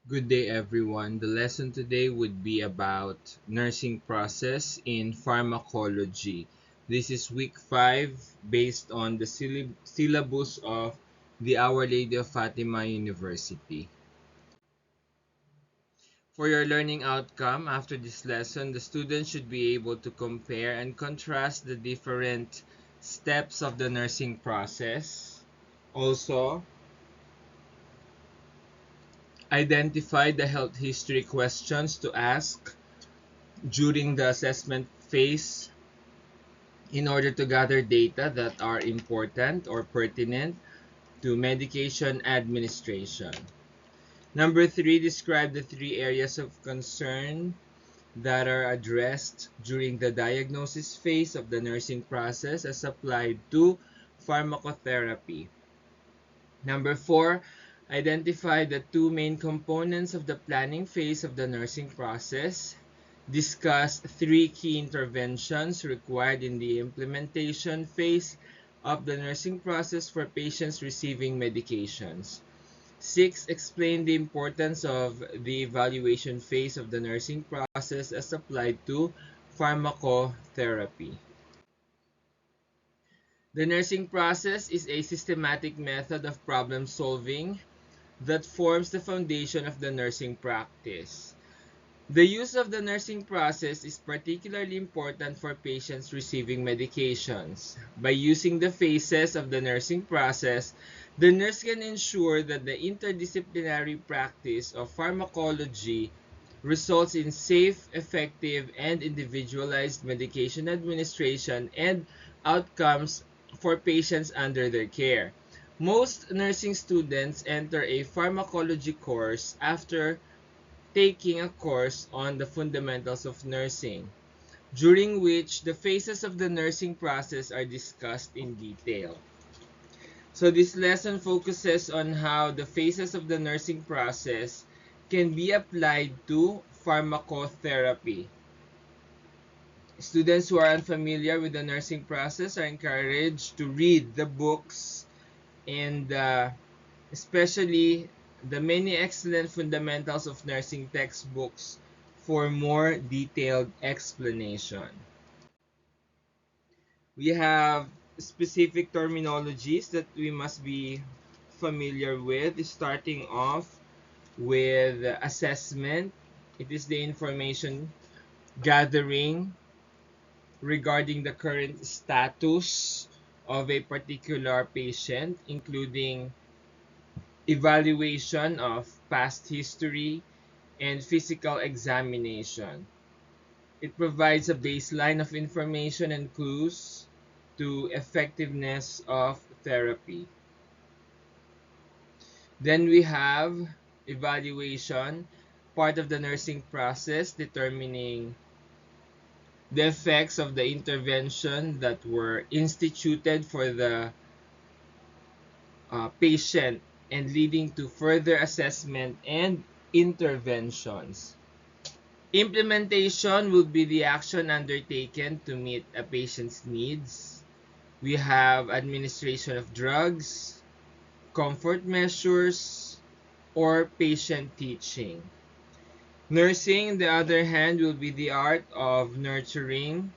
Good day, everyone. The lesson today would be about nursing process in pharmacology. This is week 5 based on the syllabus of the Our Lady of Fatima University. For your learning outcome after this lesson, the student should be able to compare and contrast the different steps of the nursing process. Also, identify the health history questions to ask during the assessment phase in order to gather data that are important or pertinent to medication administration. Number 3, describe the 3 areas of concern that are addressed during the diagnosis phase of the nursing process as applied to pharmacotherapy. Number 4, identify the 2 main components of the planning phase of the nursing process. Discuss 3 key interventions required in the implementation phase of the nursing process for patients receiving medications. 6. Explain the importance of the evaluation phase of the nursing process as applied to pharmacotherapy. The nursing process is a systematic method of problem solving that forms the foundation of the nursing practice. The use of the nursing process is particularly important for patients receiving medications. By using the phases of the nursing process, the nurse can ensure that the interdisciplinary practice of pharmacology results in safe, effective, and individualized medication administration and outcomes for patients under their care. Most nursing students enter a pharmacology course after taking a course on the fundamentals of nursing, during which the phases of the nursing process are discussed in detail. So this lesson focuses on how the phases of the nursing process can be applied to pharmacotherapy. Students who are unfamiliar with the nursing process are encouraged to read the books and especially the many excellent fundamentals of nursing textbooks for more detailed explanation. We have specific terminologies that we must be familiar with, starting off with assessment. It is the information gathering regarding the current status of a particular patient, including evaluation of past history and physical examination. It provides a baseline of information and clues to effectiveness of therapy. Then we have evaluation, part of the nursing process, determining the effects of the intervention that were instituted for the patient and leading to further assessment and interventions. Implementation will be the action undertaken to meet a patient's needs. We have administration of drugs, comfort measures, or patient teaching. Nursing, on the other hand, will be the art of nurturing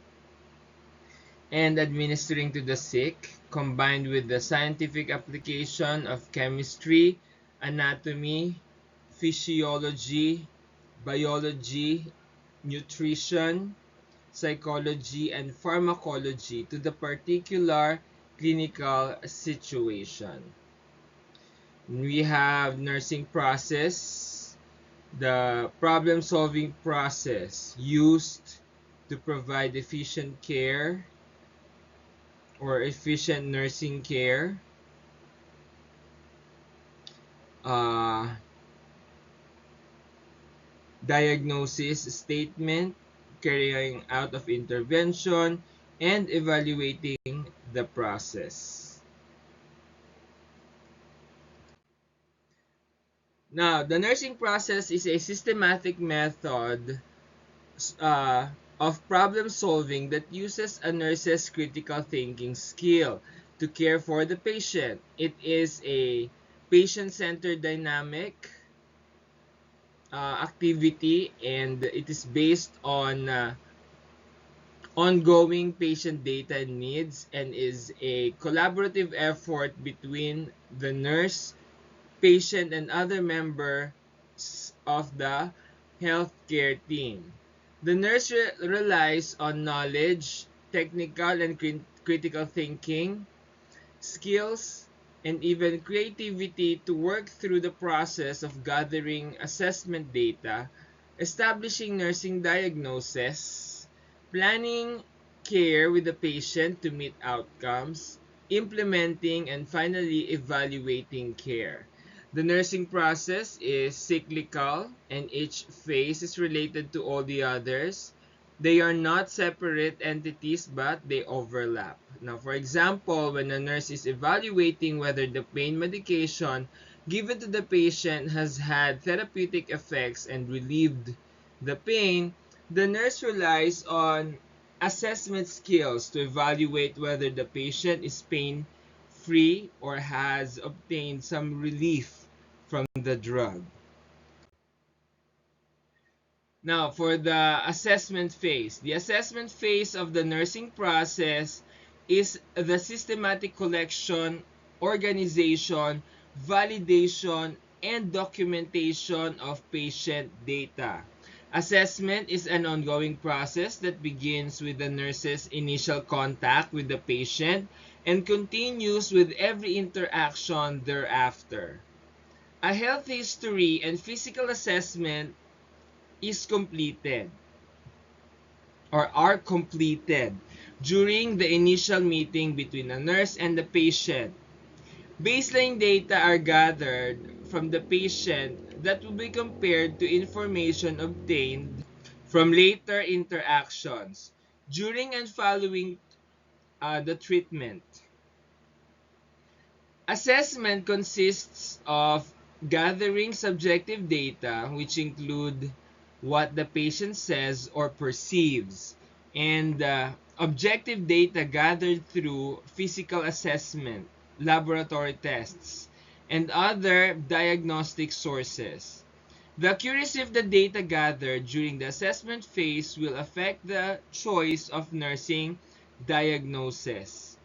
and administering to the sick, combined with the scientific application of chemistry, anatomy, physiology, biology, nutrition, psychology, and pharmacology to the particular clinical situation. We have nursing process, the problem-solving process used to provide efficient care or efficient nursing care. Uh, Diagnosis statement, carrying out of intervention, and evaluating the process. Now, the nursing process is a systematic method of problem solving that uses a nurse's critical thinking skill to care for the patient. It is a patient-centered dynamic activity, and it is based on ongoing patient data needs and is a collaborative effort between the nurse, patient, and other members of the healthcare team. The nurse relies on knowledge, technical and critical thinking, skills, and even creativity to work through the process of gathering assessment data, establishing nursing diagnosis, planning care with the patient to meet outcomes, implementing, and finally evaluating care. The nursing process is cyclical and each phase is related to all the others. They are not separate entities but they overlap. Now, for example, when a nurse is evaluating whether the pain medication given to the patient has had therapeutic effects and relieved the pain, the nurse relies on assessment skills to evaluate whether the patient is pain free or has obtained some relief from the drug. Now, for the assessment phase. The assessment phase of the nursing process is the systematic collection, organization, validation, and documentation of patient data. Assessment is an ongoing process that begins with the nurse's initial contact with the patient and continues with every interaction thereafter. A health history and physical assessment is completed or are completed during the initial meeting between the nurse and the patient. Baseline data are gathered from the patient that will be compared to information obtained from later interactions during and following the treatment. Assessment consists of gathering subjective data, which include what the patient says or perceives, and objective data gathered through physical assessment, laboratory tests, and other diagnostic sources. The accuracy of the data gathered during the assessment phase will affect the choice of nursing diagnosis,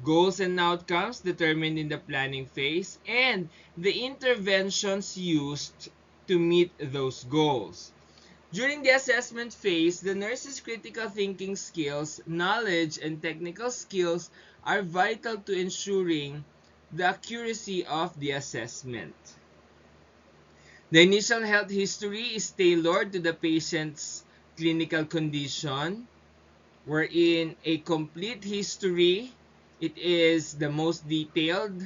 goals and outcomes determined in the planning phase, and the interventions used to meet those goals. During the assessment phase, the nurse's critical thinking skills, knowledge, and technical skills are vital to ensuring the accuracy of the assessment. The initial health history is tailored to the patient's clinical condition, wherein a complete history, it is the most detailed,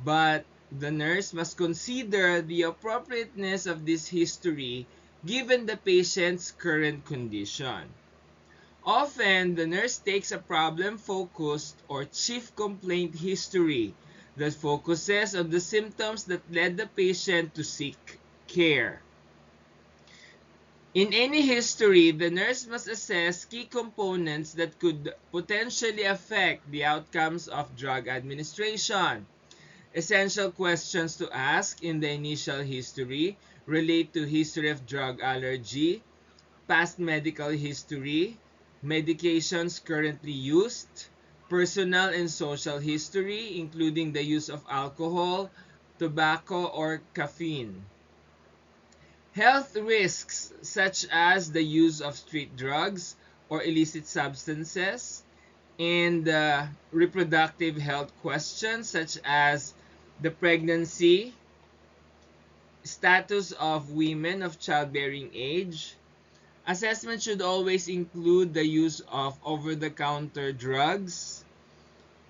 but the nurse must consider the appropriateness of this history given the patient's current condition. Often, the nurse takes a problem-focused or chief complaint history that focuses on the symptoms that led the patient to seek care. In any history, the nurse must assess key components that could potentially affect the outcomes of drug administration. Essential questions to ask in the initial history relate to history of drug allergy, past medical history, medications currently used, personal and social history, including the use of alcohol, tobacco, or caffeine. Health risks such as the use of street drugs or illicit substances, and reproductive health questions such as the pregnancy, status of women of childbearing age. Assessment should always include the use of over-the-counter drugs,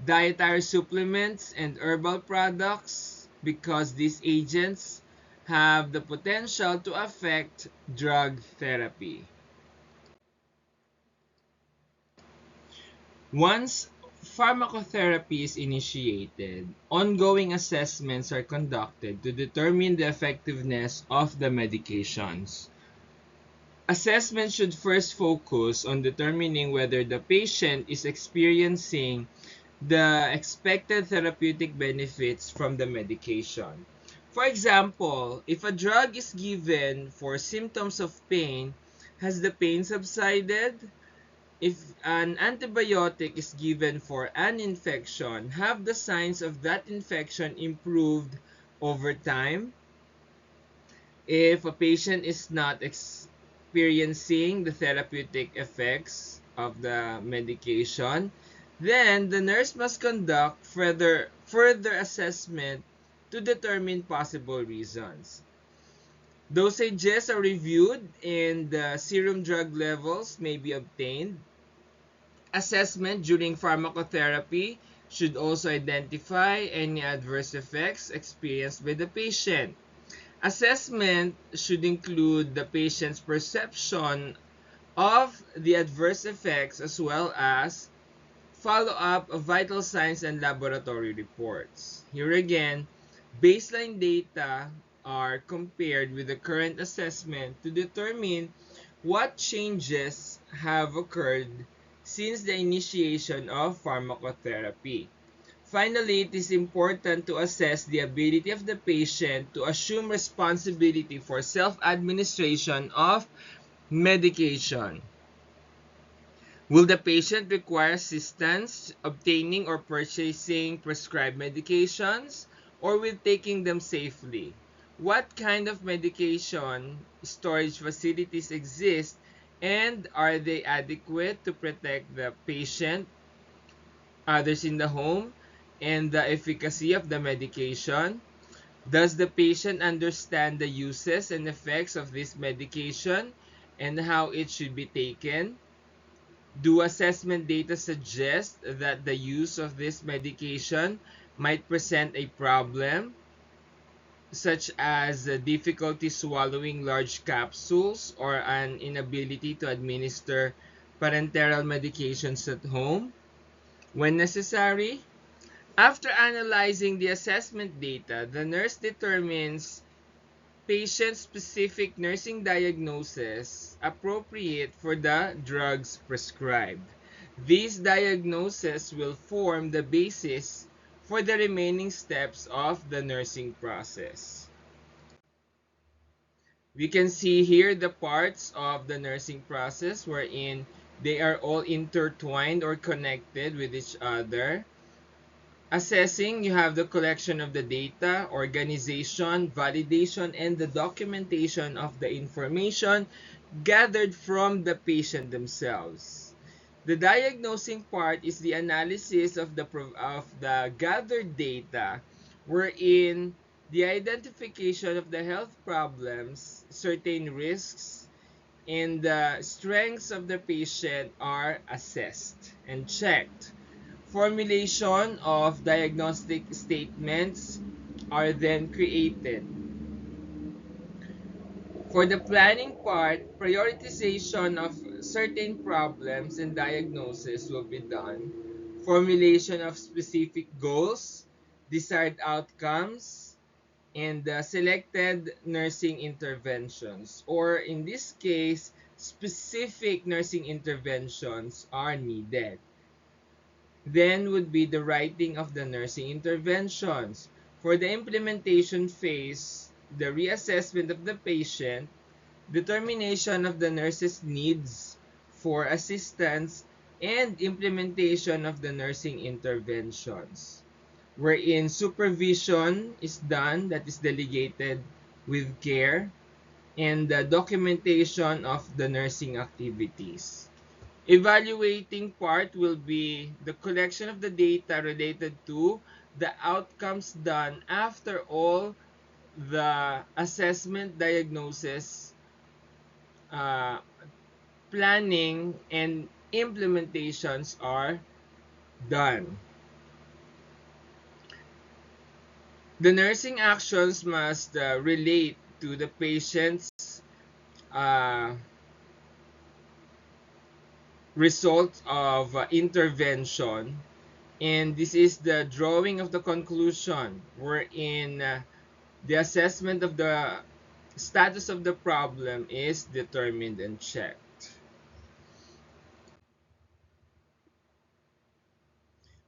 dietary supplements, and herbal products because these agents have the potential to affect drug therapy. Once pharmacotherapy is initiated, ongoing assessments are conducted to determine the effectiveness of the medications. Assessment should first focus on determining whether the patient is experiencing the expected therapeutic benefits from the medication. For example, if a drug is given for symptoms of pain, has the pain subsided? If an antibiotic is given for an infection, have the signs of that infection improved over time? If a patient is not experiencing the therapeutic effects of the medication, then the nurse must conduct further assessment to determine possible reasons. Dosages are reviewed and the serum drug levels may be obtained. Assessment during pharmacotherapy should also identify any adverse effects experienced by the patient. Assessment should include the patient's perception of the adverse effects as well as follow-up of vital signs and laboratory reports. Here again, baseline data are compared with the current assessment to determine what changes have occurred since the initiation of pharmacotherapy. Finally, it is important to assess the ability of the patient to assume responsibility for self-administration of medication. Will the patient require assistance obtaining or purchasing prescribed medications or with taking them safely? What kind of medication storage facilities exist and are they adequate to protect the patient, others in the home, and the efficacy of the medication? Does the patient understand the uses and effects of this medication and how it should be taken? Do assessment data suggest that the use of this medication might present a problem, such as difficulty swallowing large capsules or an inability to administer parenteral medications at home when necessary? After analyzing the assessment data, the nurse determines patient-specific nursing diagnosis appropriate for the drugs prescribed. These diagnoses will form the basis for the remaining steps of the nursing process. We can see here the parts of the nursing process wherein they are all intertwined or connected with each other. Assessing, you have the collection of the data, organization, validation, and the documentation of the information gathered from the patient themselves. The diagnosing part is the analysis of the gathered data, wherein the identification of the health problems, certain risks, and the strengths of the patient are assessed and checked. Formulation of diagnostic statements are then created. For the planning part, prioritization of certain problems and diagnosis will be done. Formulation of specific goals, desired outcomes, and selected nursing interventions. Or in this case, specific nursing interventions are needed. Then would be the writing of the nursing interventions. For the implementation phase, the reassessment of the patient, determination of the nurse's needs for assistance, and implementation of the nursing interventions, wherein supervision is done, that is delegated with care, and the documentation of the nursing activities. Evaluating part will be the collection of the data related to the outcomes done after all the assessment, diagnosis, uh, planning, and implementations are done. The nursing actions must relate to the patient's uh, result of intervention. And this is the drawing of the conclusion wherein the assessment of the status of the problem is determined and checked.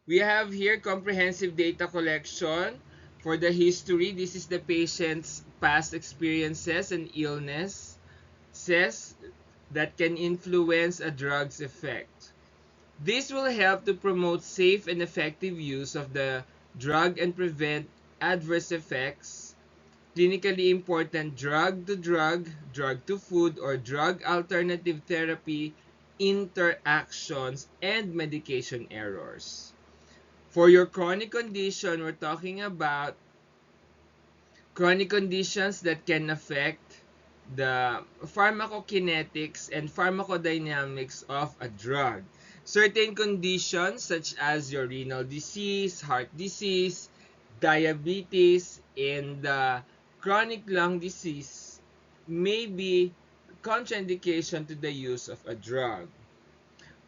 We have here comprehensive data collection For the history, this is the patient's past experiences and illnesses that can influence a drug's effect. This will help to promote safe and effective use of the drug and prevent adverse effects, clinically important drug-to-drug, drug-to-food, or drug alternative therapy interactions, and medication errors. For your chronic condition, we're talking about chronic conditions that can affect the pharmacokinetics and pharmacodynamics of a drug. Certain conditions such as your renal disease, heart disease, diabetes, and chronic lung disease may be contraindication to the use of a drug.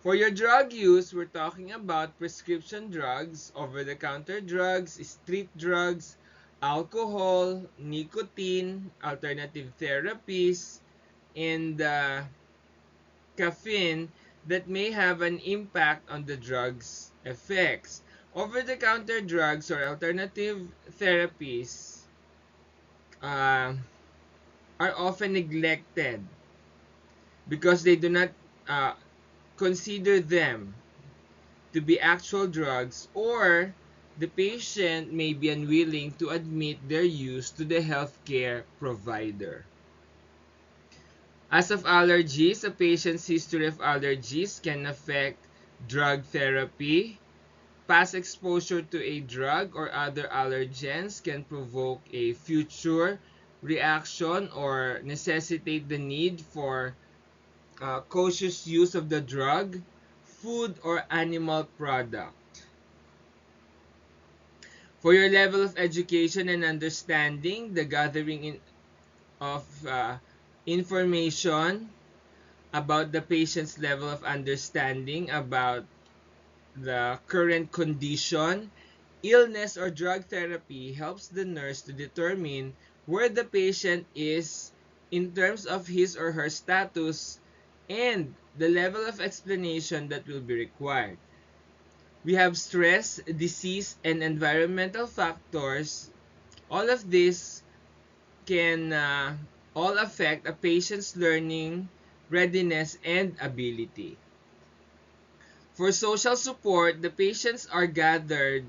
For your drug use, we're talking about prescription drugs, over-the-counter drugs, street drugs, alcohol, nicotine, alternative therapies, and caffeine that may have an impact on the drug's effects. Over-the-counter drugs or alternative therapies uh, are often neglected because they do not uh, consider them to be actual drugs, or the patient may be unwilling to admit their use to the healthcare provider. As of allergies, a patient's history of allergies can affect drug therapy. Past exposure to a drug or other allergens can provoke a future reaction or necessitate the need for cautious use of the drug, food, or animal product. For your level of education and understanding, the gathering of information about the patient's level of understanding about the current condition, illness, or drug therapy helps the nurse to determine where the patient is in terms of his or her status and the level of explanation that will be required. We have stress, disease, and environmental factors. All of this can all affect a patient's learning, readiness, and ability. For social support, the patients are gathered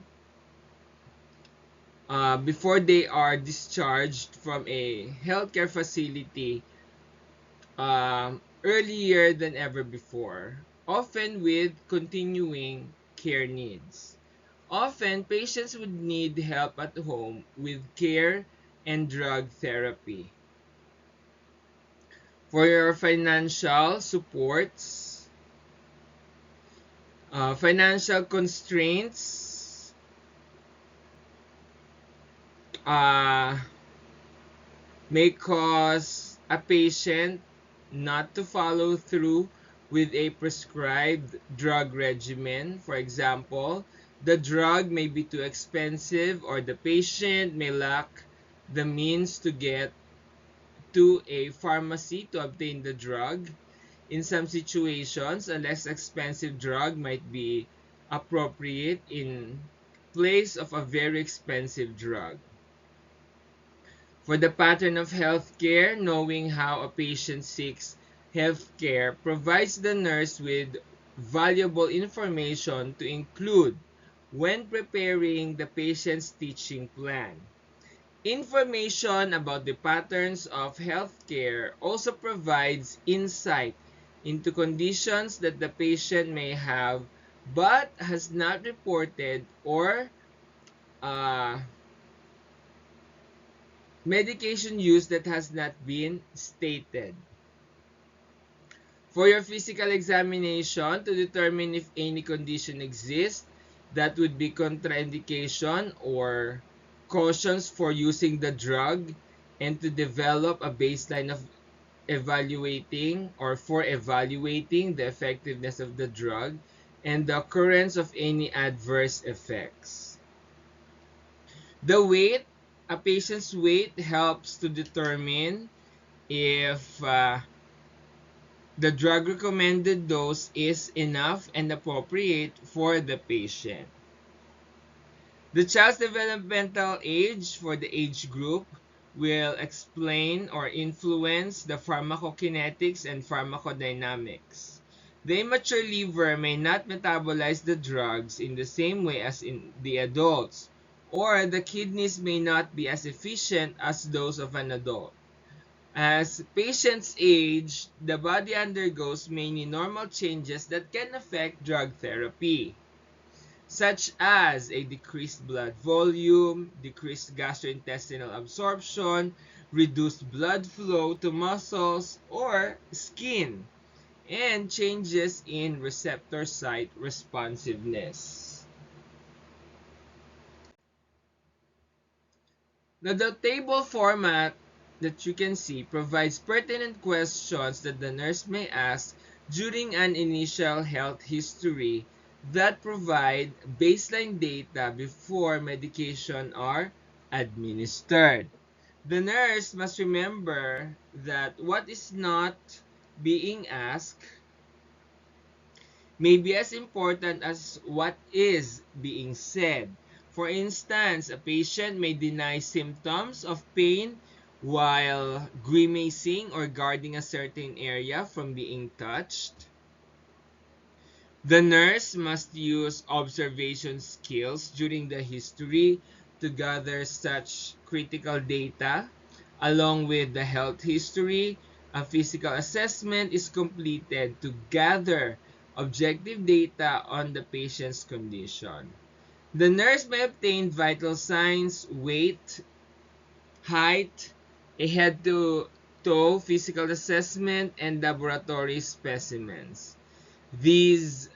before they are discharged from a healthcare facility earlier than ever before, often with continuing care needs. Often, patients would need help at home with care and drug therapy. For your financial supports, financial constraints may cause a patient not to follow through with a prescribed drug regimen. For example, the drug may be too expensive or the patient may lack the means to get to a pharmacy to obtain the drug. In some situations, a less expensive drug might be appropriate in place of a very expensive drug. For the pattern of healthcare, knowing how a patient seeks healthcare provides the nurse with valuable information to include when preparing the patient's teaching plan. Information about the patterns of healthcare also provides insight into conditions that the patient may have but has not reported, or medication use that has not been stated. For your physical examination to determine if any condition exists that would be contraindication or cautions for using the drug, and to develop a baseline of evaluating the effectiveness of the drug and the occurrence of any adverse effects. The weight, a patient's weight helps to determine if the drug recommended dose is enough and appropriate for the patient. The child's developmental age for the age group will explain or influence the pharmacokinetics and pharmacodynamics. The immature liver may not metabolize the drugs in the same way as in the adults, or the kidneys may not be as efficient as those of an adult. As patients age, the body undergoes many normal changes that can affect drug therapy, such as a decreased blood volume, decreased gastrointestinal absorption, reduced blood flow to muscles or skin, and changes in receptor site responsiveness. Now, the table format that you can see provides pertinent questions that the nurse may ask during an initial health history that provide baseline data before medication are administered. The nurse must remember that what is not being asked may be as important as what is being said. For instance, a patient may deny symptoms of pain while grimacing or guarding a certain area from being touched. The nurse must use observation skills during the history to gather such critical data. Along with the health history, a physical assessment is completed to gather objective data on the patient's condition. The nurse may obtain vital signs, weight, height, a head-to-toe physical assessment, and laboratory specimens. These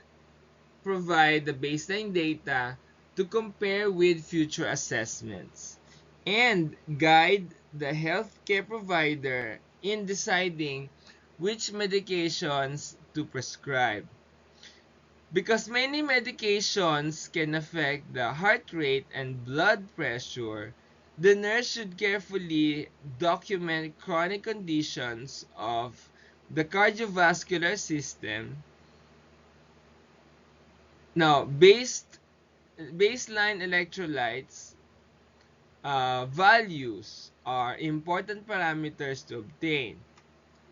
provide the baseline data to compare with future assessments and guide the healthcare provider in deciding which medications to prescribe. Because many medications can affect the heart rate and blood pressure, the nurse should carefully document chronic conditions of the cardiovascular system. Now, baseline electrolytes values are important parameters to obtain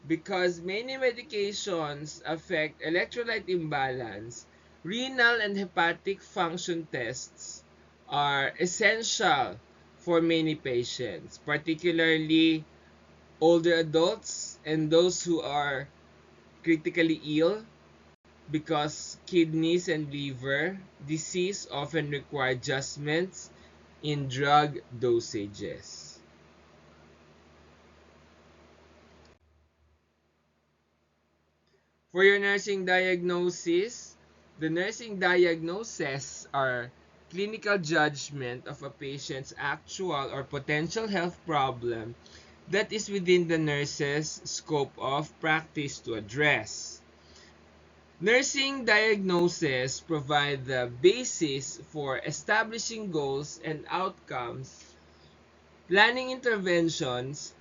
because many medications affect electrolyte imbalance. Renal and hepatic function tests are essential for many patients, particularly older adults and those who are critically ill, because kidneys and liver disease often require adjustments in drug dosages. For your nursing diagnosis, the nursing diagnoses are clinical judgment of a patient's actual or potential health problem that is within the nurse's scope of practice to address. Nursing diagnoses provide the basis for establishing goals and outcomes, planning interventions,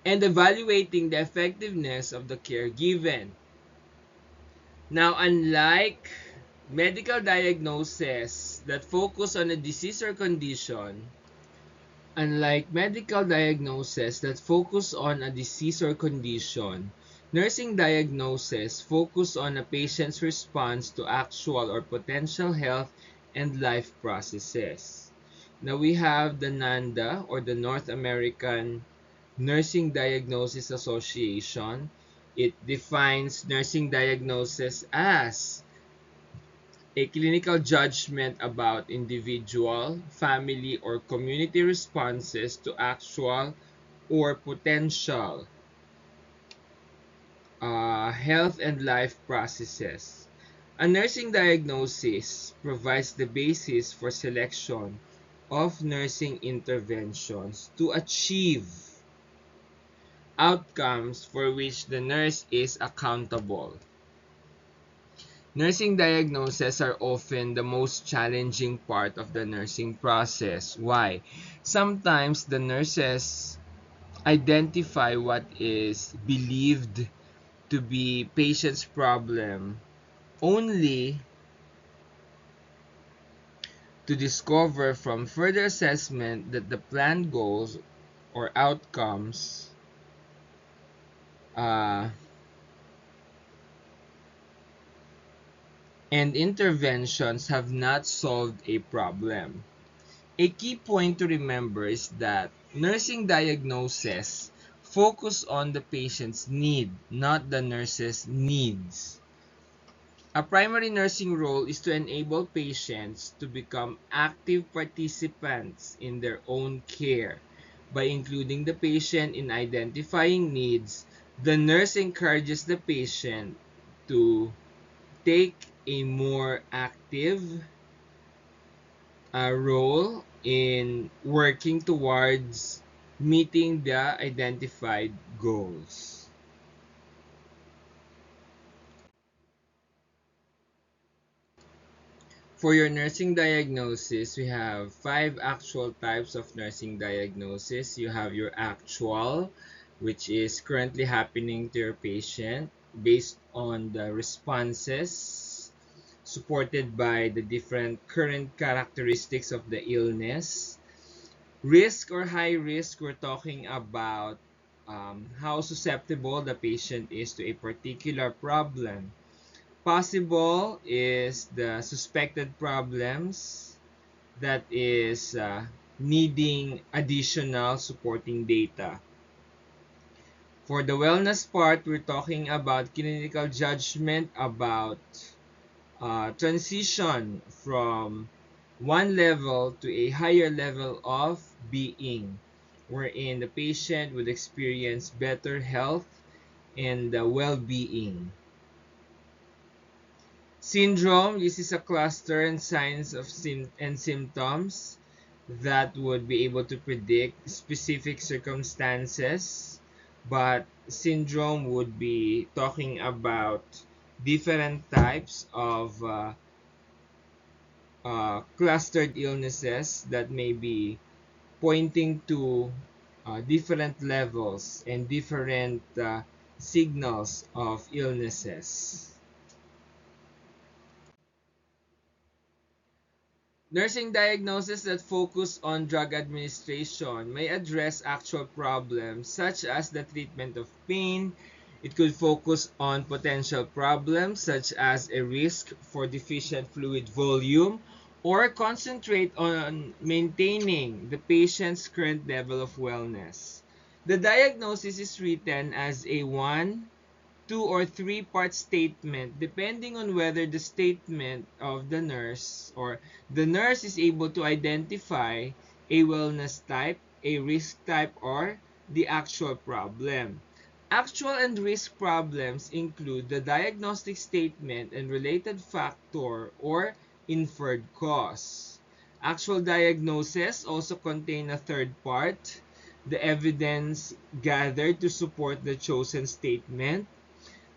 and evaluating the effectiveness of the care given. Now, medical diagnoses that focus on a disease or condition, unlike medical diagnoses that focus on a disease or condition, nursing diagnoses focus on a patient's response to actual or potential health and life processes. Now we have the NANDA, or the North American Nursing Diagnosis Association. It defines nursing diagnosis as a clinical judgment about individual, family, or community responses to actual or potential health and life processes. A nursing diagnosis provides the basis for selection of nursing interventions to achieve outcomes for which the nurse is accountable. Nursing diagnoses are often the most challenging part of the nursing process. Why? Sometimes the nurses identify what is believed to be patient's problem only to discover from further assessment that the planned goals or outcomes uh, and interventions have not solved a problem. A key point to remember is that nursing diagnosis focus on the patient's need, not the nurse's needs. A primary nursing role is to enable patients to become active participants in their own care. By including the patient in identifying needs, the nurse encourages the patient to take a more active role in working towards meeting the identified goals. For your nursing diagnosis, we have 5 actual types of nursing diagnosis. You have your actual, which is currently happening to your patient based on the responses supported by the different current characteristics of the illness. Risk or high risk, we're talking about how susceptible the patient is to a particular problem. Possible is the suspected problems that is needing additional supporting data. For the wellness part, we're talking about clinical judgment about transition from one level to a higher level of being, wherein the patient would experience better health and well-being. Syndrome, this is a cluster and signs of and symptoms that would be able to predict specific circumstances, but syndrome would be talking about different types of clustered illnesses that may be pointing to different levels and different signals of illnesses. Nursing diagnoses that focus on drug administration may address actual problems such as the treatment of pain. It could focus on potential problems such as a risk for deficient fluid volume or concentrate on maintaining the patient's current level of wellness. The diagnosis is written as a 1, 2, or 3-part statement depending on whether the statement of the nurse or the nurse is able to identify a wellness type, a risk type, or the actual problem. Actual and risk problems include the diagnostic statement and related factor or inferred cause. Actual diagnosis also contain a third part, the evidence gathered to support the chosen statement.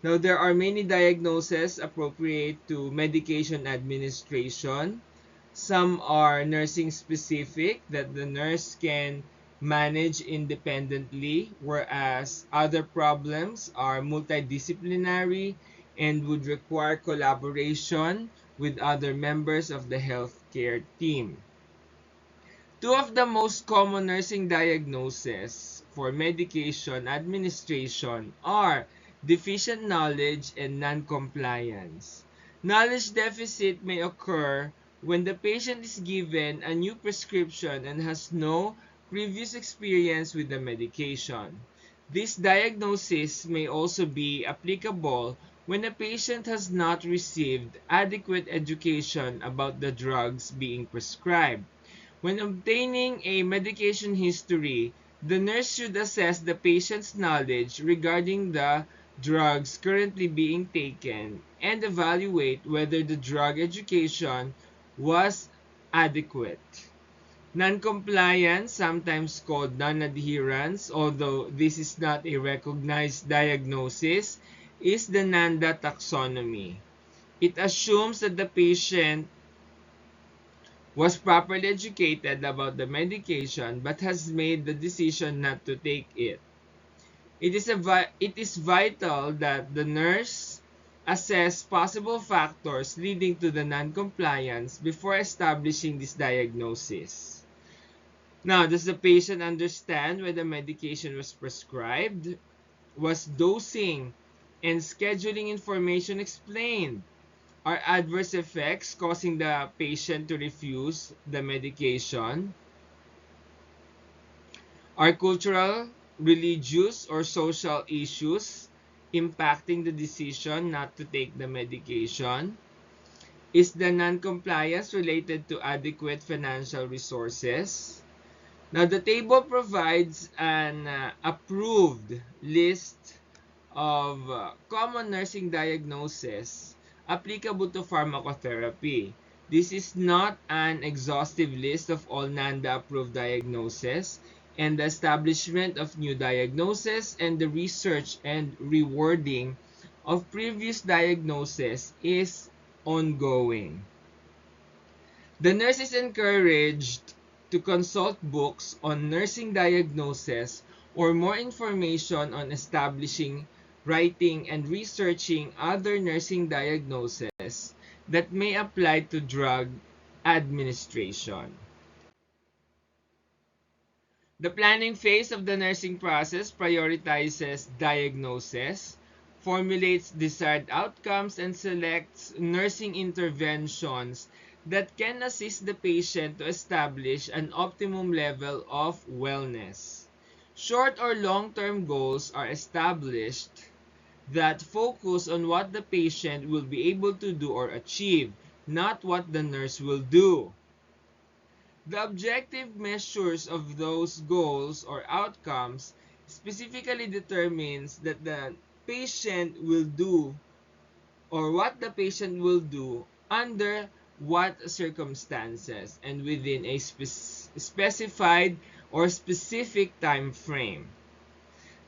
Now, there are many diagnoses appropriate to medication administration. Some are nursing specific that the nurse can manage independently, whereas other problems are multidisciplinary and would require collaboration with other members of the healthcare team. Two of the most common nursing diagnoses for medication administration are deficient knowledge and non-compliance. Knowledge deficit may occur when the patient is given a new prescription and has no previous experience with the medication. This diagnosis may also be applicable when a patient has not received adequate education about the drugs being prescribed. When obtaining a medication history, the nurse should assess the patient's knowledge regarding the drugs currently being taken and evaluate whether the drug education was adequate. Non-compliance, sometimes called non-adherence, although this is not a recognized diagnosis, is the NANDA taxonomy. It assumes that the patient was properly educated about the medication but has made the decision not to take it. It is vital that the nurse assess possible factors leading to the non-compliance before establishing this diagnosis. Now, does the patient understand why the medication was prescribed? Was dosing and scheduling information explained? Are adverse effects causing the patient to refuse the medication? Are cultural, religious, or social issues impacting the decision not to take the medication? Is the non-compliance related to adequate financial resources? Now, the table provides an approved list of common nursing diagnoses applicable to pharmacotherapy. This is not an exhaustive list of all NANDA-approved diagnoses, and the establishment of new diagnoses and the research and rewarding of previous diagnoses is ongoing. The nurse is encouraged to consult books on nursing diagnosis or more information on establishing, writing, and researching other nursing diagnoses that may apply to drug administration. The planning phase of the nursing process prioritizes diagnosis, formulates desired outcomes, and selects nursing interventions that can assist the patient to establish an optimum level of wellness. Short or long-term goals are established that focus on what the patient will be able to do or achieve, not what the nurse will do. The objective measures of those goals or outcomes specifically determines that the patient will do or what the patient will do under what circumstances and within a specified or specific time frame.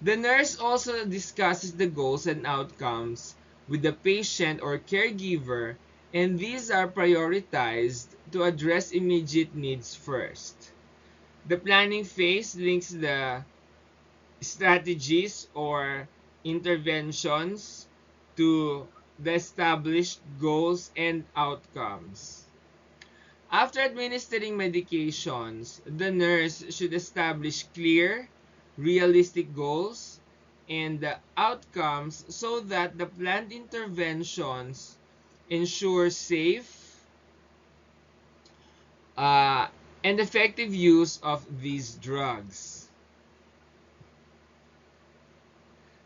The nurse also discusses the goals and outcomes with the patient or caregiver, and these are prioritized to address immediate needs first. The planning phase links the strategies or interventions to the established goals and outcomes. After administering medications, the nurse should establish clear, realistic goals and outcomes so that the planned interventions ensure safe and effective use of these drugs.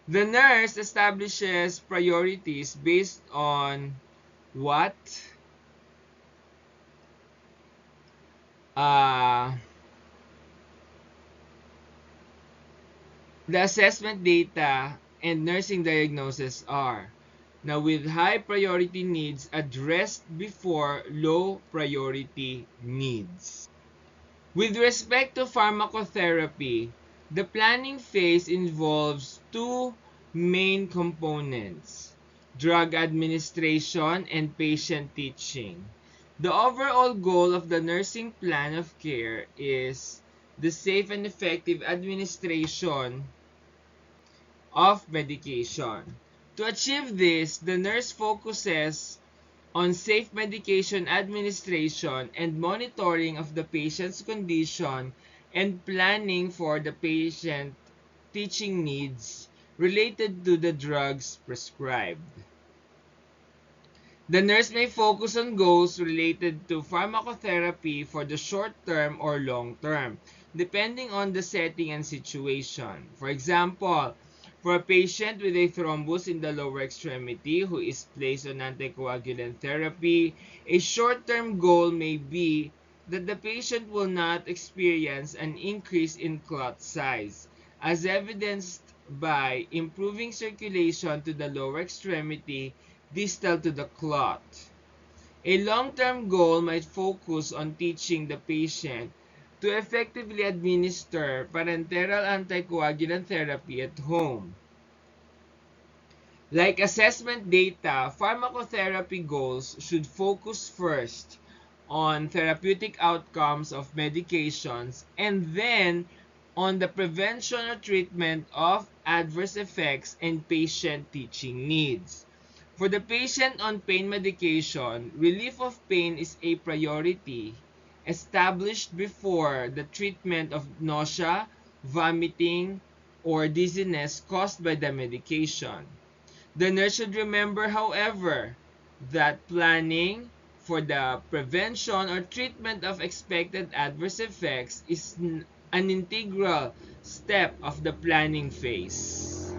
The nurse establishes priorities based on what the assessment data and nursing diagnosis are. Now, with high priority needs addressed before low priority needs. With respect to pharmacotherapy, the planning phase involves two main components: drug administration and patient teaching. The overall goal of the nursing plan of care is the safe and effective administration of medication. To achieve this, the nurse focuses on safe medication administration and monitoring of the patient's condition and planning for the patient teaching needs related to the drugs prescribed. The nurse may focus on goals related to pharmacotherapy for the short term or long term, depending on the setting and situation. For example, for a patient with a thrombus in the lower extremity who is placed on anticoagulant therapy, a short-term goal may be that the patient will not experience an increase in clot size, as evidenced by improving circulation to the lower extremity distal to the clot. A long-term goal might focus on teaching the patient to effectively administer parenteral anticoagulant therapy at home. Like assessment data, pharmacotherapy goals should focus first on therapeutic outcomes of medications and then on the prevention or treatment of adverse effects and patient teaching needs. For the patient on pain medication, relief of pain is a priority established before the treatment of nausea, vomiting, or dizziness caused by the medication. The nurse should remember, however, that planning for the prevention or treatment of expected adverse effects is an integral step of the planning phase.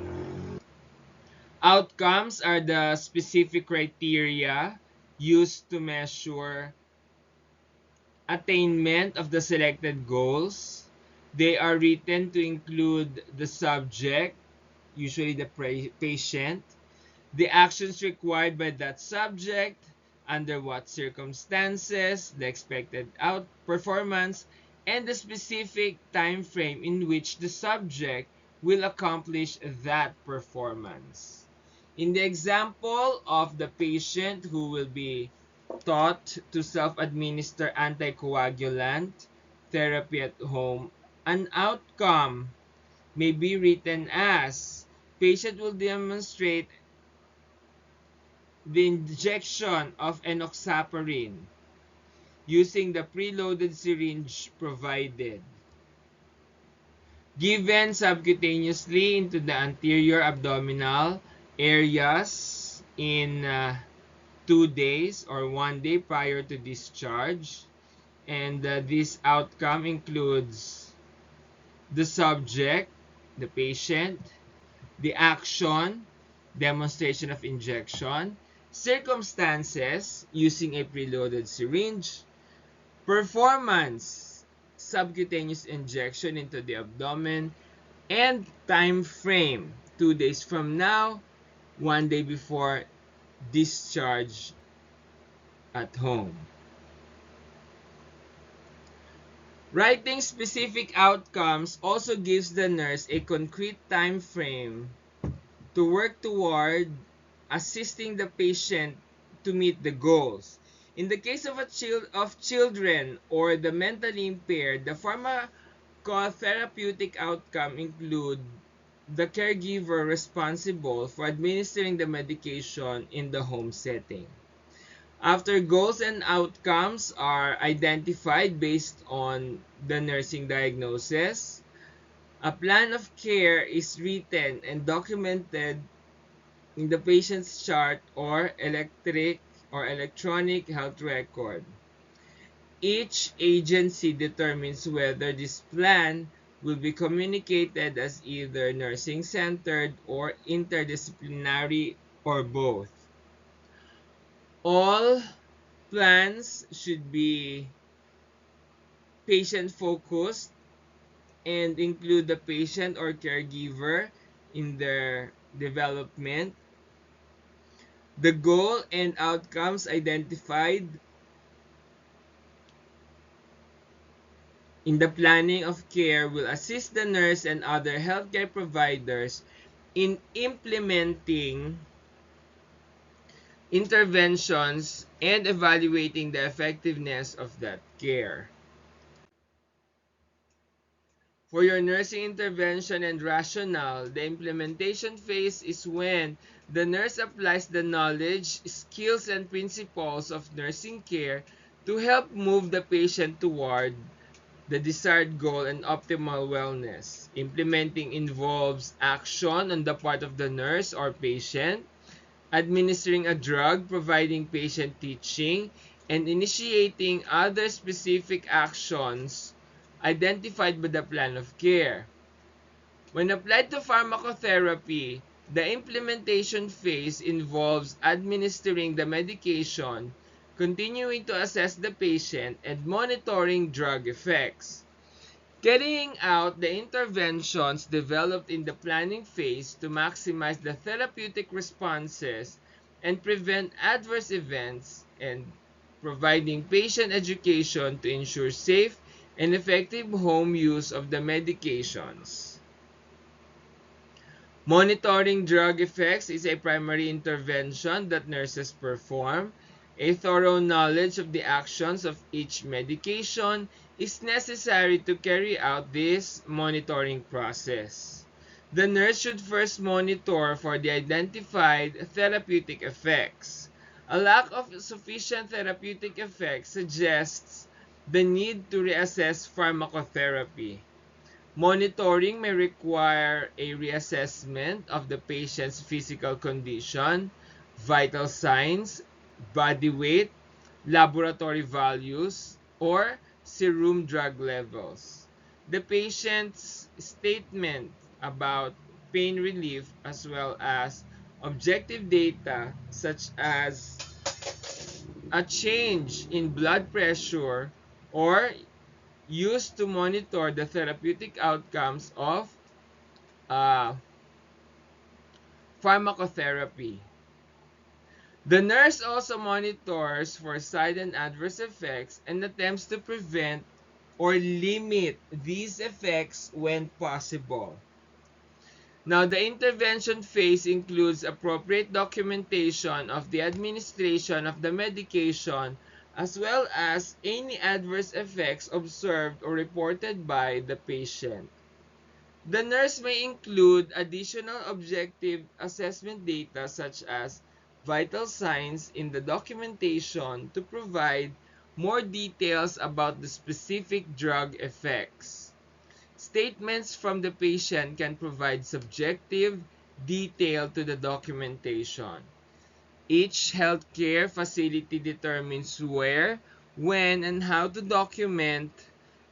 Outcomes are the specific criteria used to measure attainment of the selected goals. They are written to include the subject, usually the patient, the actions required by that subject, under what circumstances, the expected out performance, and the specific time frame in which the subject will accomplish that performance. In the example of the patient who will be taught to self-administer anticoagulant therapy at home, an outcome may be written as patient will demonstrate the injection of enoxaparin using the preloaded syringe provided, given subcutaneously into the anterior abdominal areas in 2 days or 1 day prior to discharge. And this outcome includes the subject, the patient, the action, demonstration of injection, circumstances, using a preloaded syringe, performance, subcutaneous injection into the abdomen, and time frame, 2 days from now, 1 day before discharge at home. Writing specific outcomes also gives the nurse a concrete time frame to work toward assisting the patient to meet the goals. In the case of children or the mentally impaired, the pharmacotherapeutic outcome include the caregiver responsible for administering the medication in the home setting. After goals and outcomes are identified based on the nursing diagnosis, a plan of care is written and documented in the patient's chart or electronic health record. Each agency determines whether this plan will be communicated as either nursing-centered or interdisciplinary or both. All plans should be patient-focused and include the patient or caregiver in their development. The goal and outcomes identified in the planning of care will assist the nurse and other healthcare providers in implementing interventions and evaluating the effectiveness of that care. For your nursing intervention and rationale, the implementation phase is when the nurse applies the knowledge, skills, and principles of nursing care to help move the patient toward the desired goal and optimal wellness. Implementing involves action on the part of the nurse or patient, administering a drug, providing patient teaching, and initiating other specific actions identified by the plan of care. When applied to pharmacotherapy, the implementation phase involves administering the medication, continuing to assess the patient, and monitoring drug effects. Carrying out the interventions developed in the planning phase to maximize the therapeutic responses and prevent adverse events, and providing patient education to ensure safe and effective home use of the medications. Monitoring drug effects is a primary intervention that nurses perform. A thorough knowledge of the actions of each medication is necessary to carry out this monitoring process. The nurse should first monitor for the identified therapeutic effects. A lack of sufficient therapeutic effects suggests the need to reassess pharmacotherapy. Monitoring may require a reassessment of the patient's physical condition, vital signs, body weight, laboratory values, or serum drug levels. The patient's statement about pain relief as well as objective data such as a change in blood pressure or used to monitor the therapeutic outcomes of uh, pharmacotherapy. The nurse also monitors for side and adverse effects and attempts to prevent or limit these effects when possible. Now, the intervention phase includes appropriate documentation of the administration of the medication as well as any adverse effects observed or reported by the patient. The nurse may include additional objective assessment data such as vital signs in the documentation to provide more details about the specific drug effects. Statements from the patient can provide subjective detail to the documentation. Each healthcare facility determines where, when, and how to document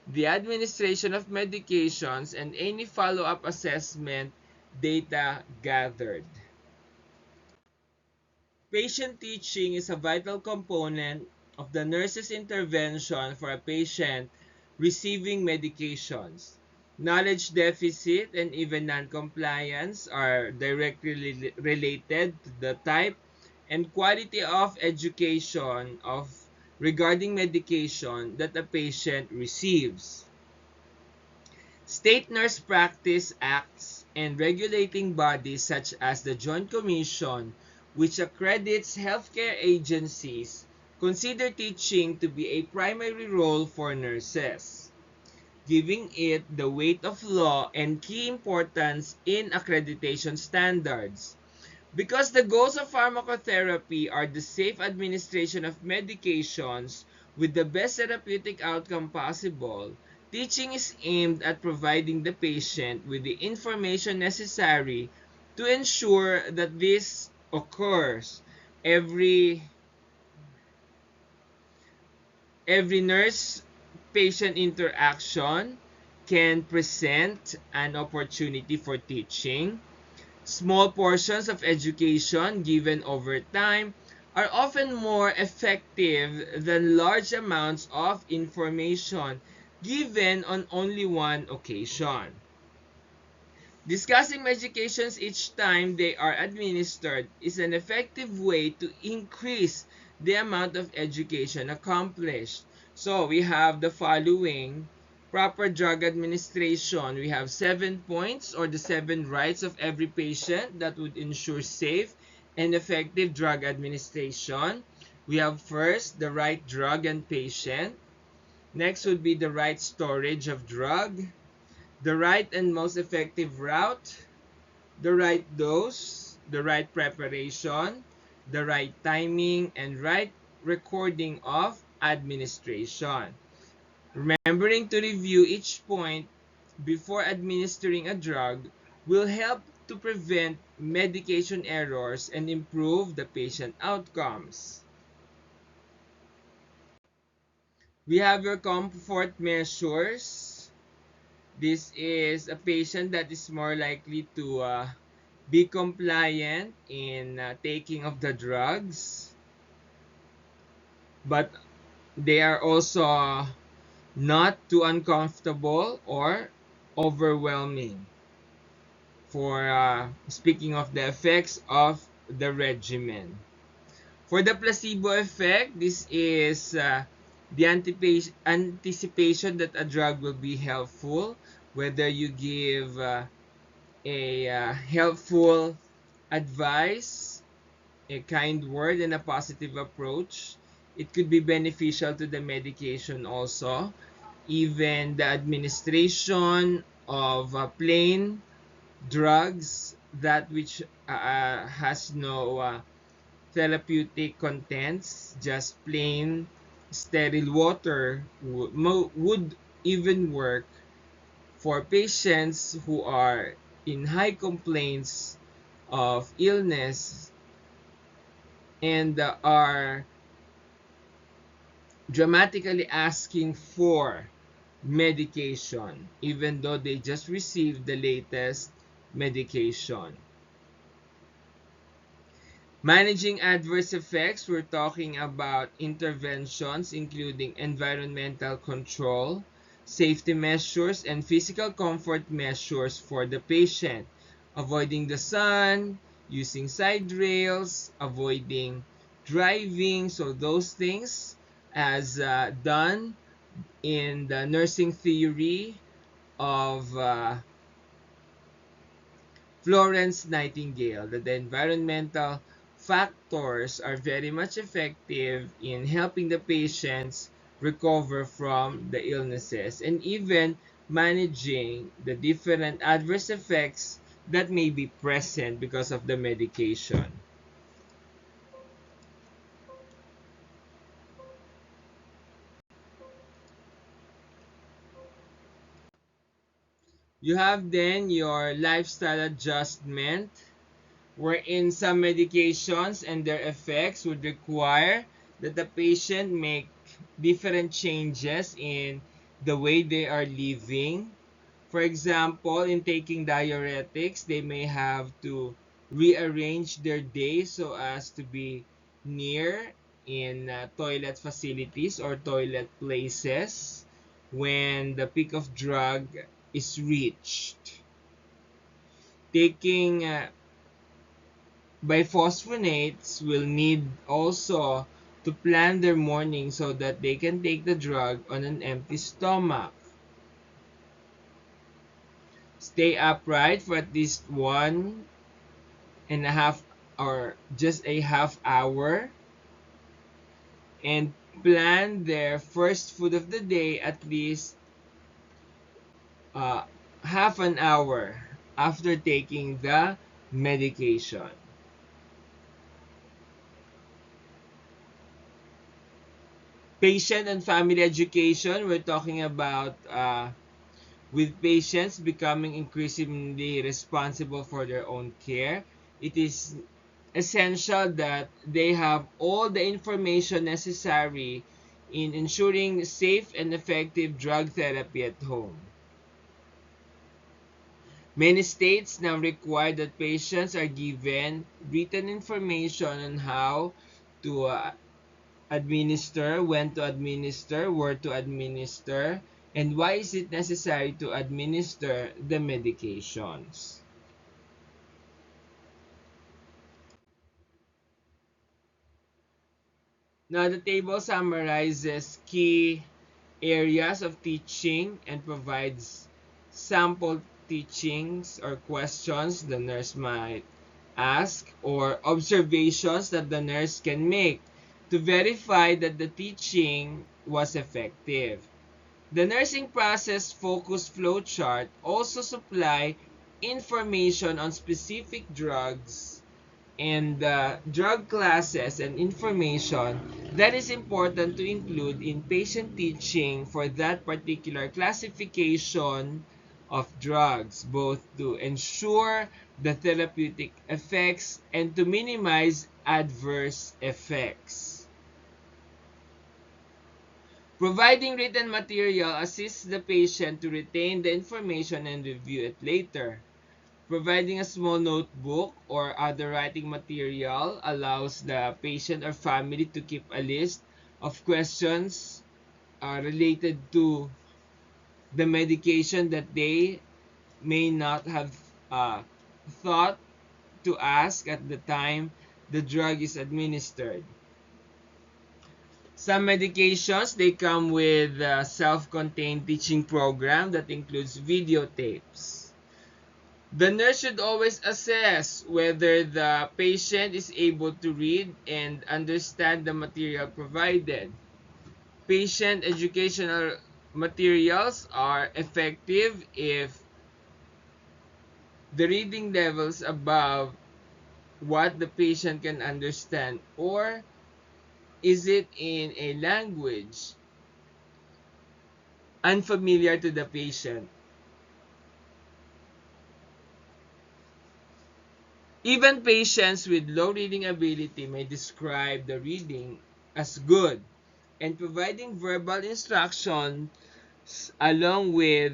the administration of medications and any follow-up assessment data gathered. Patient teaching is a vital component of the nurse's intervention for a patient receiving medications. Knowledge deficit and even non-compliance are directly related to the type and quality of education regarding medication that a patient receives. State nurse practice acts and regulating bodies such as the Joint Commission, which accredits healthcare agencies, consider teaching to be a primary role for nurses, giving it the weight of law and key importance in accreditation standards. Because the goals of pharmacotherapy are the safe administration of medications with the best therapeutic outcome possible, teaching is aimed at providing the patient with the information necessary to ensure that this occurs. Every nurse-patient interaction can present an opportunity for teaching. Small portions of education given over time are often more effective than large amounts of information given on only one occasion. Discussing medications each time they are administered is an effective way to increase the amount of education accomplished. So we have the following: proper drug administration. We have 7 points or the 7 rights of every patient that would ensure safe and effective drug administration. We have first the right drug and patient. Next would be the right storage of drug, the right and most effective route, the right dose, the right preparation, the right timing, and right recording of administration. Remembering to review each point before administering a drug will help to prevent medication errors and improve the patient outcomes. We have your comfort measures. This is a patient that is more likely to be compliant in taking of the drugs, but they are also not too uncomfortable or overwhelming for speaking of the effects of the regimen. For the placebo effect, this is the anticipation that a drug will be helpful, whether you give a helpful advice, a kind word, and a positive approach. It could be beneficial to the medication also. Even the administration of plain drugs, that which has no therapeutic contents, just plain sterile water would even work for patients who are in high complaints of illness and are dramatically asking for medication even though they just received the latest medication. Managing adverse effects, we're talking about interventions including environmental control, safety measures, and physical comfort measures for the patient. Avoiding the sun, using side rails, avoiding driving, so those things as done in the nursing theory of Florence Nightingale, that the environmental factors are very much effective in helping the patients recover from the illnesses and even managing the different adverse effects that may be present because of the medication. You have then your lifestyle adjustment, wherein some medications and their effects would require that the patient make different changes in the way they are living. For example, in taking diuretics, they may have to rearrange their day so as to be near in toilet facilities or toilet places when the peak of drug is reached. Taking biphosphonates will need also to plan their morning so that they can take the drug on an empty stomach. Stay upright for at least 1.5 or just a half hour and plan their first food of the day at least uh, half an hour after taking the medication. Patient and family education, we're talking about with patients becoming increasingly responsible for their own care. It is essential that they have all the information necessary in ensuring safe and effective drug therapy at home. Many states now require that patients are given written information on how to administer, when to administer, where to administer, and why is it necessary to administer the medications. Now, the table summarizes key areas of teaching and provides sample teachings or questions the nurse might ask or observations that the nurse can make to verify that the teaching was effective. The nursing process focused flowchart also supply information on specific drugs and drug classes and information that is important to include in patient teaching for that particular classification of drugs, both to ensure the therapeutic effects and to minimize adverse effects. Providing written material assists the patient to retain the information and review it later. Providing a small notebook or other writing material allows the patient or family to keep a list of questions related to the medication that they may not have uh, thought to ask at the time the drug is administered. Some medications, they come with a self-contained teaching program that includes videotapes. The nurse should always assess whether the patient is able to read and understand the material provided. Patient educational materials are effective if the reading levels above what the patient can understand, or is it in a language unfamiliar to the patient? Even patients with low reading ability may describe the reading as good, and providing verbal instructions along with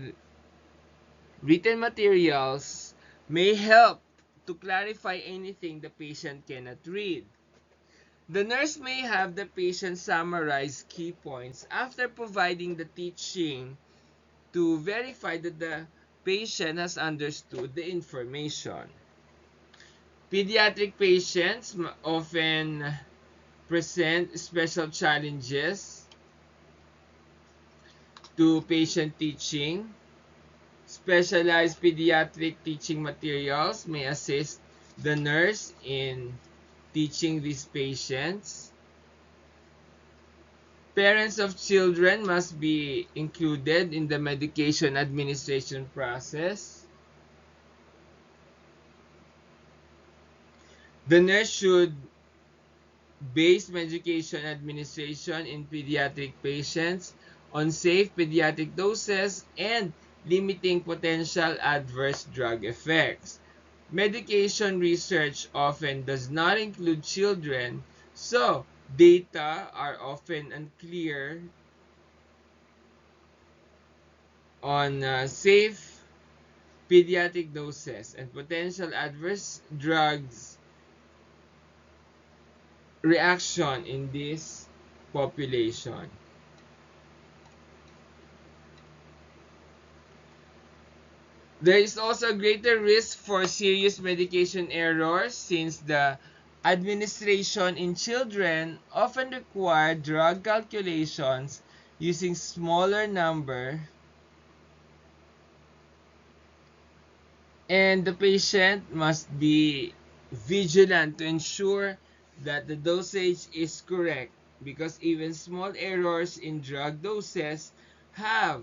written materials may help to clarify anything the patient cannot read. The nurse may have the patient summarize key points after providing the teaching to verify that the patient has understood the information. Pediatric patients often present special challenges to patient teaching. Specialized pediatric teaching materials may assist the nurse in teaching these patients. Parents of children must be included in the medication administration process. The nurse should base medication administration in pediatric patients on safe pediatric doses and limiting potential adverse drug effects. Medication research often does not include children, so data are often unclear on safe pediatric doses and potential adverse drugs reaction in this population. There is also a greater risk for serious medication errors since the administration in children often require drug calculations using smaller number, and the patient must be vigilant to ensure that the dosage is correct, because even small errors in drug doses have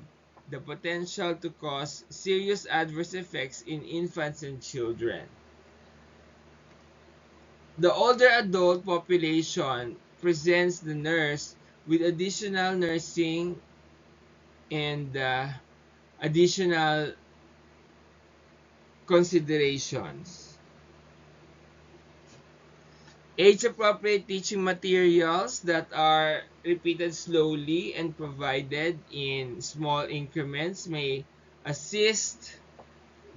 the potential to cause serious adverse effects in infants and children. The older adult population presents the nurse with additional nursing and additional considerations. Age-appropriate teaching materials that are repeated slowly and provided in small increments may assist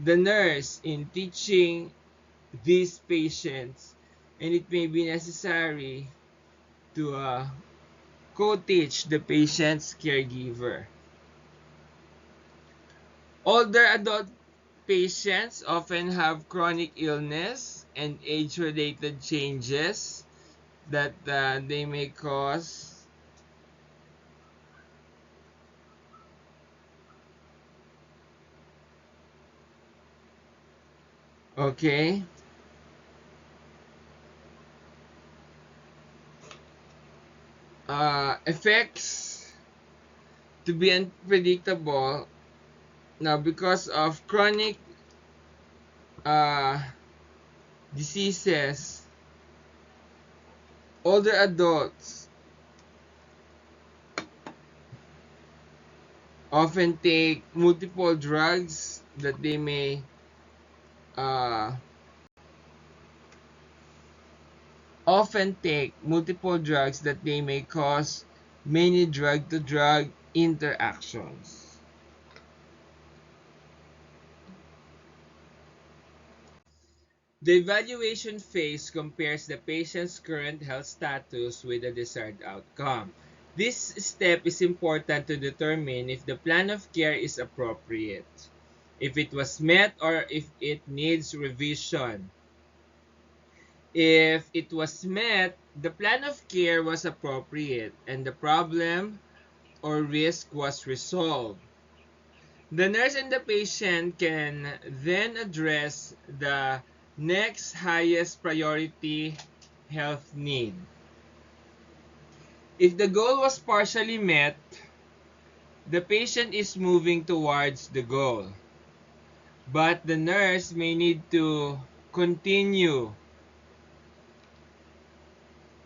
the nurse in teaching these patients, and it may be necessary to co-teach the patient's caregiver. Older adult patients often have chronic illness and age-related changes that they may cause okay effects to be unpredictable. Now, because of chronic uh, diseases, older adults often take multiple drugs that they may uh, cause many drug-to-drug interactions. The evaluation phase compares the patient's current health status with the desired outcome. This step is important to determine if the plan of care is appropriate, if it was met, or if it needs revision. If it was met, the plan of care was appropriate and the problem or risk was resolved. The nurse and the patient can then address the next highest priority health need. If the goal was partially met, the patient is moving towards the goal. but the nurse may need to continue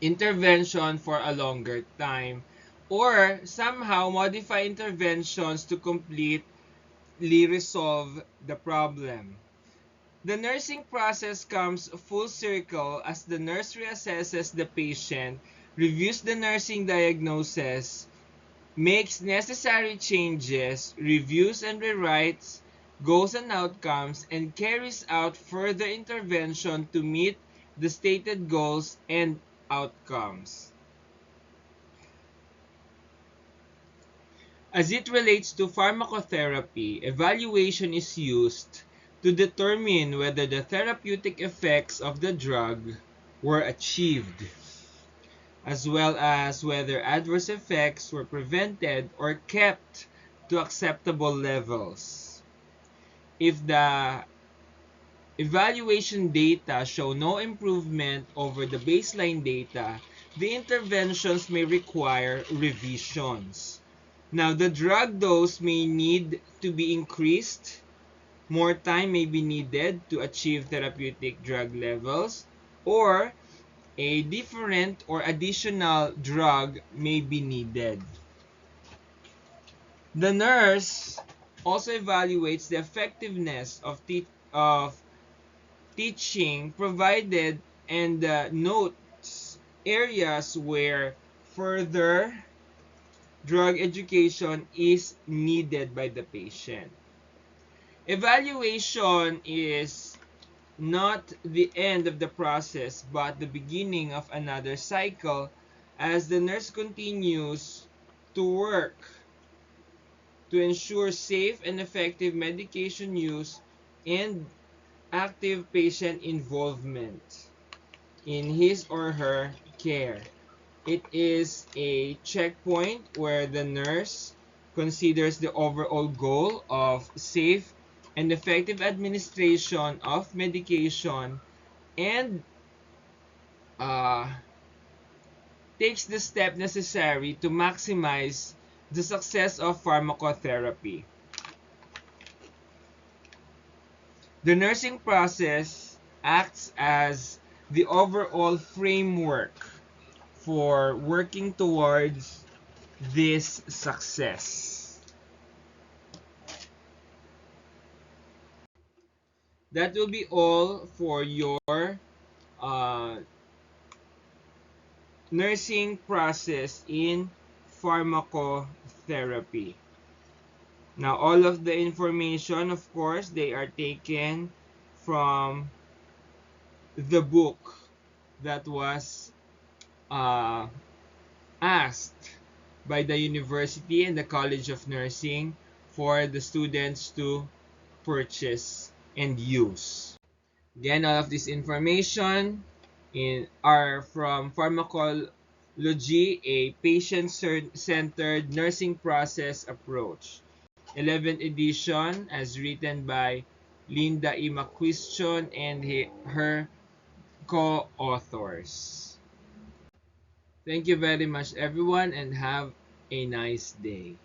intervention for a longer time or somehow modify interventions to completely resolve the problem. The nursing process comes full circle as the nurse reassesses the patient, reviews the nursing diagnosis, makes necessary changes, reviews and rewrites goals and outcomes, and carries out further intervention to meet the stated goals and outcomes. As it relates to pharmacotherapy, evaluation is used to determine whether the therapeutic effects of the drug were achieved, as well as whether adverse effects were prevented or kept to acceptable levels. If the evaluation data show no improvement over the baseline data, the interventions may require revisions. Now, the drug dose may need to be increased. More time may be needed to achieve therapeutic drug levels, or a different or additional drug may be needed. The nurse also evaluates the effectiveness of teaching provided and notes areas where further drug education is needed by the patient. Evaluation is not the end of the process but the beginning of another cycle as the nurse continues to work to ensure safe and effective medication use and active patient involvement in his or her care. It is a checkpoint where the nurse considers the overall goal of safe and effective administration of medication and uh, takes the step necessary to maximize the success of pharmacotherapy. The nursing process acts as the overall framework for working towards this success. That will be all for your uh, nursing process in pharmacotherapy. Now, all of the information, of course, they are taken from the book that was uh, asked by the university and the College of Nursing for the students to purchase and use. Again, all of this information are from Pharmacology, a patient-centered nursing process approach. 11th edition as written by Linda E. McQuistion and her co-authors. Thank you very much everyone and have a nice day.